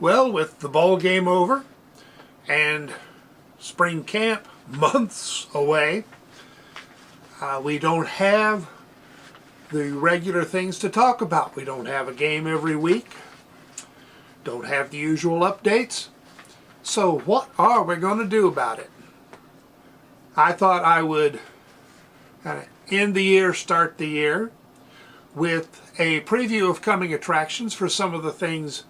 Well, with the bowl game over and spring camp months away, we don't have the regular things to talk about. We don't have a game every week, don't have the usual updates. So what are we going to do about it? I thought I would kind of end the year, start the year with a preview of coming attractions for some of the things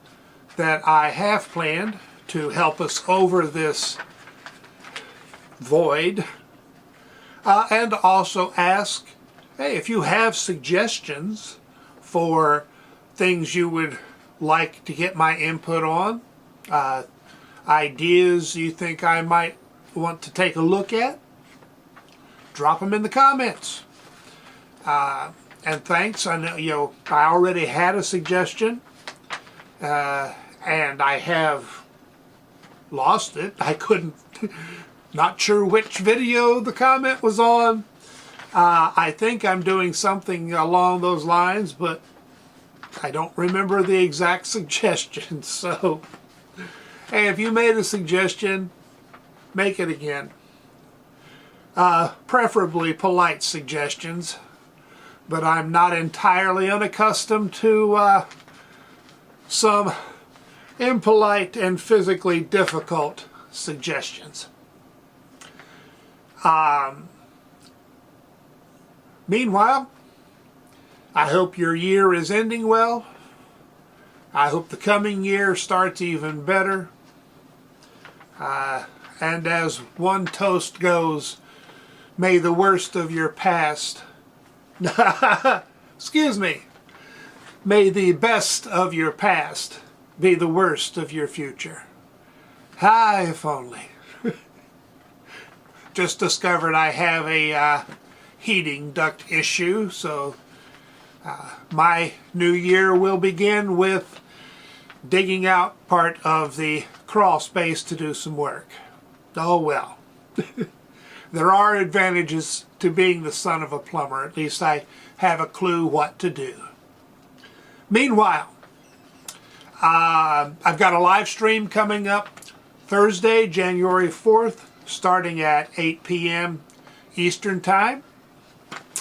that I have planned to help us over this void, and also ask, hey, if you have suggestions for things you would like to get my input on, ideas you think I might want to take a look at, drop them in the comments. And thanks. I know I already had a suggestion, and I have lost it. I couldn't, not sure which video the comment was on. I think I'm doing something along those lines, but I don't remember the exact suggestion. So, hey, if you made a suggestion, make it again. Preferably polite suggestions, but I'm not entirely unaccustomed to some impolite and physically difficult suggestions. Meanwhile, I hope your year is ending well. I hope the coming year starts even better. And as one toast goes, may the worst of your past, excuse me, may the best of your past be the worst of your future. If only. Just discovered I have a heating duct issue, so my new year will begin with digging out part of the crawl space to do some work. Oh well. There are advantages to being the son of a plumber. At least I have a clue what to do. Meanwhile, I've got a live stream coming up Thursday, January 4th, starting at 8 p.m. Eastern Time.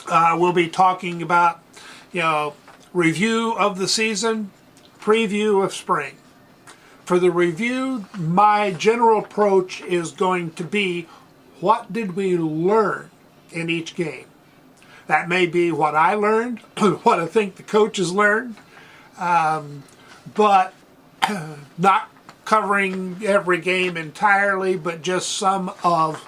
We'll be talking about, review of the season, preview of spring. For the review, my general approach is going to be, what did we learn in each game? That may be what I learned, what I think the coaches learned, but not covering every game entirely, but just some of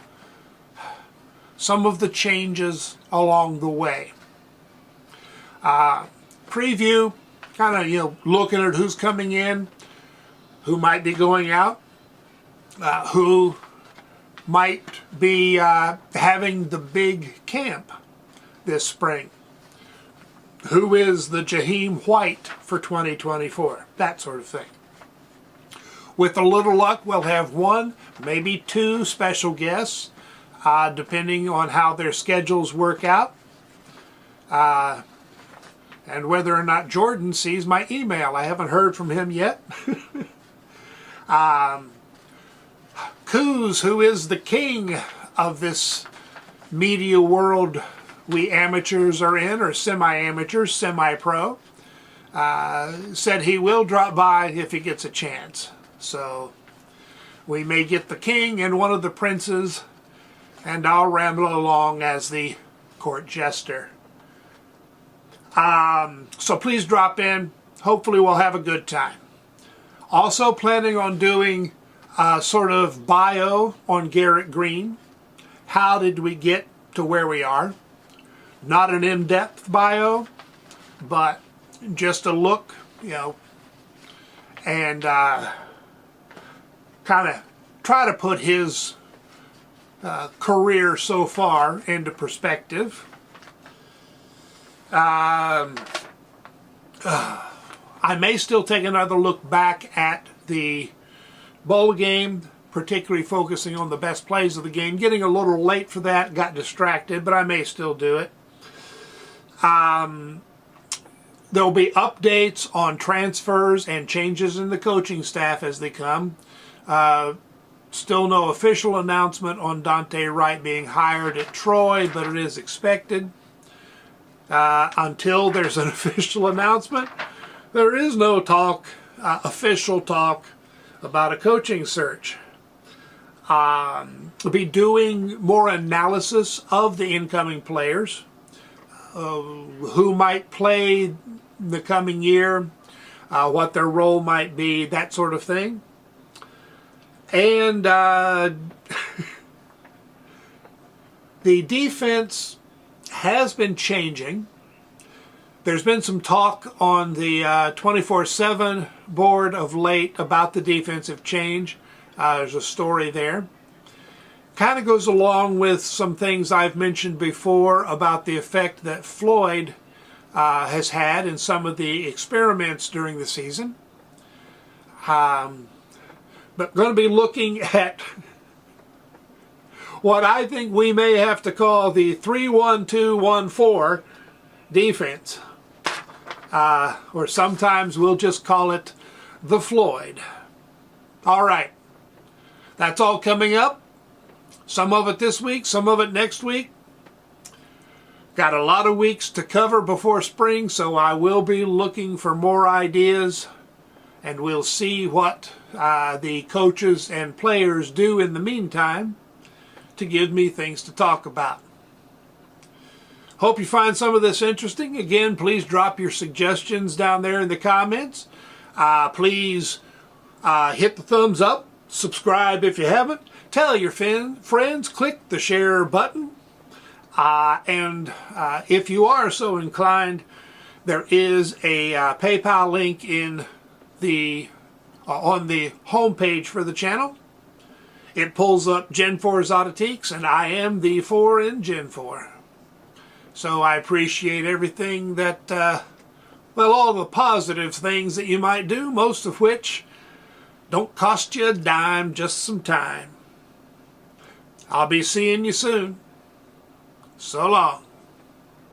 the changes along the way. Preview, kind of looking at who's coming in, who might be going out, who might be having the big camp this spring. Who is the Jaheim White for 2024? That sort of thing. With a little luck, we'll have one, maybe two special guests, depending on how their schedules work out, and whether or not Jordan sees my email. I haven't heard from him yet. Coos, who is the king of this media world we amateurs are in, or semi-amateurs, semi-pro, said he will drop by if he gets a chance. So we may get the king and one of the princes, and I'll ramble along as the court jester. So please drop in. Hopefully we'll have a good time. Also planning on doing a sort of bio on Garrett Green. How did we get to where we are? Not an in-depth bio, but just a look, and kind of try to put his career so far into perspective. I may still take another look back at the bowl game, particularly focusing on the best plays of the game. Getting a little late for that, got distracted, but I may still do it. There'll be updates on transfers and changes in the coaching staff as they come. Still no official announcement on Dante Wright being hired at Troy, but it is expected. Until there's an official announcement, there is no talk, official talk, about a coaching search. We'll be doing more analysis of the incoming players, who might play the coming year, what their role might be, that sort of thing. And the defense has been changing. There's been some talk on the 24/7 board of late about the defensive change. There's a story there. Kind of goes along with some things I've mentioned before about the effect that Floyd has had in some of the experiments during the season. But going to be looking at what I think we may have to call the 3-1-2-1-4 defense. Or sometimes we'll just call it the Floyd. All right. That's all coming up. Some of it this week, some of it next week. Got a lot of weeks to cover before spring, so I will be looking for more ideas, and we'll see what the coaches and players do in the meantime to give me things to talk about. Hope you find some of this interesting. Again, please drop your suggestions down there in the comments. Please hit the thumbs up, subscribe if you haven't, tell your friends, click the share button, and if you are so inclined, there is a PayPal link in the on the home page for the channel. It pulls up Gen 4 Exotiques, and I am the 4 in Gen 4. So I appreciate everything that, well, all the positive things that you might do, most of which don't cost you a dime, just some time. I'll be seeing you soon. So long.